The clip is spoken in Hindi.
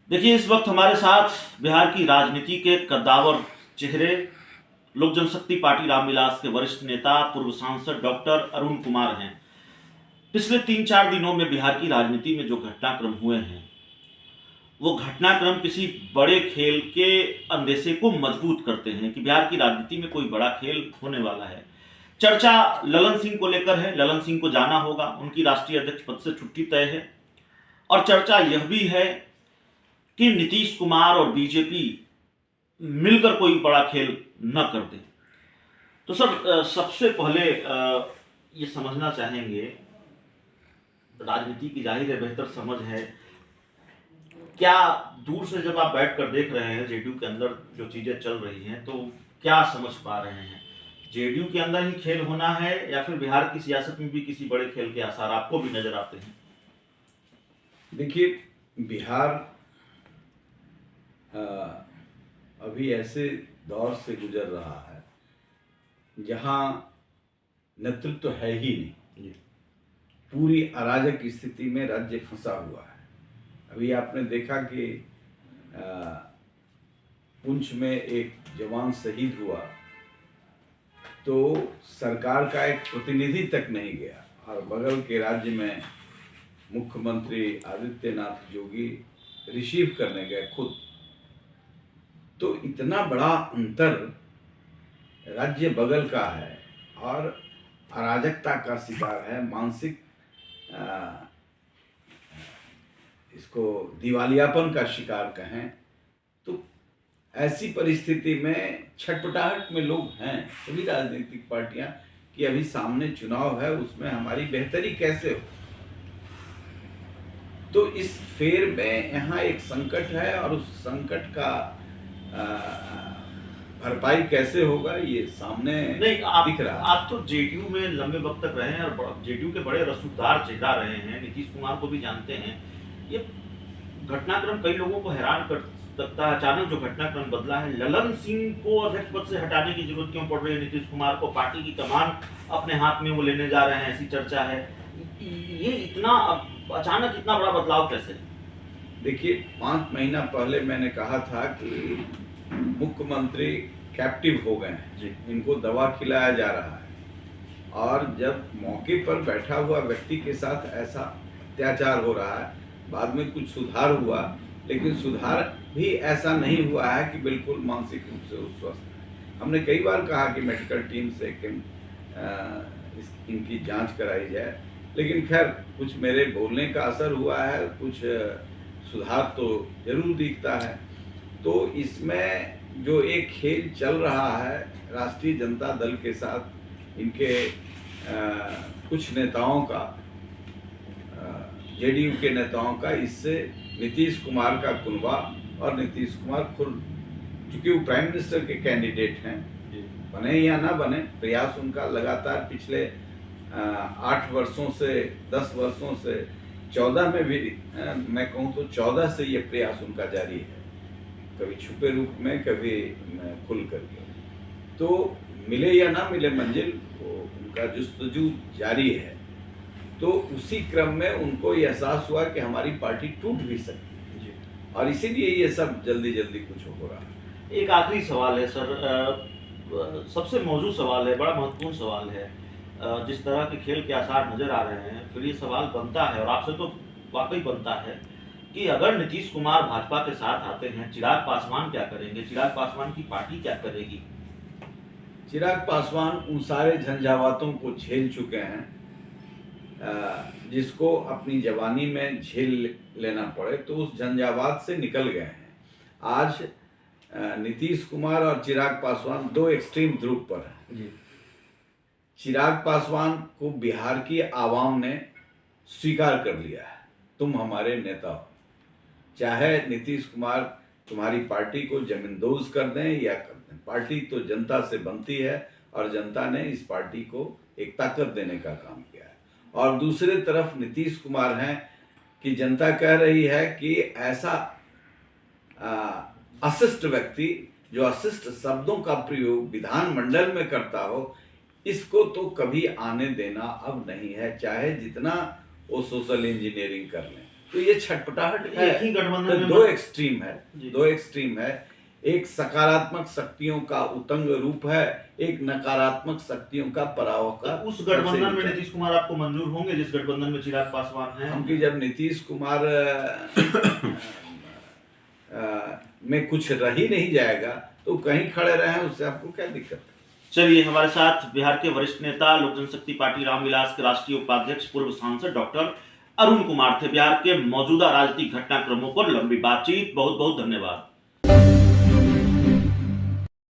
देखिए, इस वक्त हमारे साथ बिहार की राजनीति के कद्दावर चेहरे, लोक जनशक्ति पार्टी रामविलास के वरिष्ठ नेता, पूर्व सांसद डॉक्टर अरुण कुमार हैं। पिछले 3-4 दिनों में बिहार की राजनीति में जो घटनाक्रम हुए हैं, वो घटनाक्रम किसी बड़े खेल के अंदेशे को मजबूत करते हैं कि बिहार की राजनीति में कोई बड़ा खेल होने वाला है। चर्चा ललन सिंह को लेकर है। ललन सिंह को जाना होगा, उनकी राष्ट्रीय अध्यक्ष पद से छुट्टी तय है। और चर्चा यह भी है कि नीतीश कुमार और बीजेपी मिलकर कोई बड़ा खेल न कर दे। तो सर, सबसे पहले ये समझना चाहेंगे, राजनीति की जाहिर है बेहतर समझ है, क्या दूर से जब आप बैठ कर देख रहे हैं जेडीयू के अंदर जो चीजें चल रही हैं, तो क्या समझ पा रहे हैं? जेडीयू के अंदर ही खेल होना है या फिर बिहार की सियासत में भी किसी बड़े खेल के आसार आपको भी नजर आते हैं? देखिए, बिहार अभी ऐसे दौर से गुजर रहा है जहां नेतृत्व तो है ही नहीं। पूरी अराजक स्थिति में राज्य फंसा हुआ है। अभी आपने देखा कि पुंछ में एक जवान शहीद हुआ तो सरकार का एक प्रतिनिधि तक नहीं गया, और बगल के राज्य में मुख्यमंत्री आदित्यनाथ जोगी रिसीव करने गए खुद। तो इतना बड़ा अंतर राज्य बगल का है और अराजकता का शिकार है, मानसिक इसको दिवालियापन का शिकार कहें। तो ऐसी परिस्थिति में छटपटाहट में लोग हैं सभी राजनीतिक पार्टियां कि अभी सामने चुनाव है, उसमें हमारी बेहतरी कैसे हो। तो इस फेर में यहाँ एक संकट है और उस संकट का भरपाई कैसे होगा ये सामने नहीं, दिख रहा है। आप तो जेडीयू में लंबे वक्त तक रहे हैं और जेडीयू के बड़े रसूखदार चेहरा रहे हैं, नीतीश कुमार को भी जानते हैं। ये घटनाक्रम कई लोगों को हैरान कर सकता है। अचानक जो घटनाक्रम बदला है, ललन सिंह को अध्यक्ष पद से हटाने की जरूरत क्यों पड़ रही है? नीतीश कुमार को पार्टी की कमान अपने हाथ में वो लेने जा रहे हैं, ऐसी चर्चा है। ये इतना अचानक इतना बड़ा बदलाव कैसे? देखिए, 5 महीना पहले मैंने कहा था कि मुख्यमंत्री कैप्टिव हो गए हैं जी, इनको दवा खिलाया जा रहा है। और जब मौके पर बैठा हुआ व्यक्ति के साथ ऐसा अत्याचार हो रहा है, बाद में कुछ सुधार हुआ, लेकिन सुधार भी ऐसा नहीं हुआ है कि बिल्कुल मानसिक रूप से स्वस्थ है। हमने कई बार कहा कि मेडिकल टीम से इनकी जांच कराई जाए, लेकिन खैर कुछ मेरे बोलने का असर हुआ है, कुछ सुधार तो जरूर दिखता है। तो इसमें जो एक खेल चल रहा है राष्ट्रीय जनता दल के साथ, इनके कुछ नेताओं का, जेडीयू के नेताओं का, इससे नीतीश कुमार का कुनबा, और नीतीश कुमार खुद, चूंकि वो प्राइम मिनिस्टर के कैंडिडेट हैं, बने या ना बने, प्रयास उनका लगातार पिछले 8 वर्षों से, 10 वर्षों से, 14 में भी मैं कहूँ तो 14 से ये प्रयास उनका जारी है, कभी छुपे रूप में, कभी खुल करके। तो मिले या ना मिले मंजिल, वो उनका जुस्तजू जारी है। तो उसी क्रम में उनको ये एहसास हुआ कि हमारी पार्टी टूट भी सकती है, और इसीलिए ये सब जल्दी जल्दी कुछ हो रहा है। एक आखिरी सवाल है सर, सबसे मौजूद सवाल है, बड़ा महत्वपूर्ण सवाल है। जिस तरह के खेल के आसार नजर आ रहे हैं, फिर ये सवाल बनता है, और आपसे तो वाकई बनता है, कि अगर नीतीश कुमार भाजपा के साथ आते हैं, चिराग पासवान क्या करेंगे? चिराग पासवान की पार्टी क्या करेगी? चिराग पासवान उन सारे झंझावातों को झेल चुके हैं जिसको अपनी जवानी में झेल लेना पड़े, तो उस झंझावात से निकल गए हैं। आज नीतीश कुमार और चिराग पासवान दो एक्सट्रीम ध्रुव पर हैं जी। चिराग पासवान को बिहार की आवाम ने स्वीकार कर लिया है, तुम हमारे नेता हो। चाहे नीतीश कुमार तुम्हारी पार्टी को जमींदोज कर दें या कर दें, पार्टी तो जनता से बनती है, और जनता ने इस पार्टी को एक ताकत देने का काम किया है। और दूसरे तरफ नीतीश कुमार हैं कि जनता कह रही है कि ऐसा अशिष्ट व्यक्ति जो अशिष्ट शब्दों का प्रयोग विधानमंडल में करता हो, इसको तो कभी आने देना अब नहीं है, चाहे जितना वो सोशल इंजीनियरिंग कर लें। तो ये छटपटाहट है। एक ही गठबंधन तो में दो एक्सट्रीम है, जी। दो एक्सट्रीम है। एक सकारात्मक शक्तियों का उतंग रूप है, एक नकारात्मक शक्तियों का पराभव का। तो उस गठबंधन में सबसे नीतीश कुमार आपको मंजूर होंगे जिस गठबंधन में चिराग पासवान हैं? हमकी जब नीतीश कुमार में कुछ रह ही नहीं जाएगा तो कहीं खड़े रहे, उससे आपको क्या दिक्कत है? चलिए, हमारे साथ बिहार के वरिष्ठ नेता लोक जनशक्ति पार्टी रामविलास के राष्ट्रीय उपाध्यक्ष पूर्व सांसद डॉक्टर अरुण कुमार थे। बिहार के मौजूदा राजनीतिक घटनाक्रमों पर लंबी बातचीत। बहुत बहुत धन्यवाद।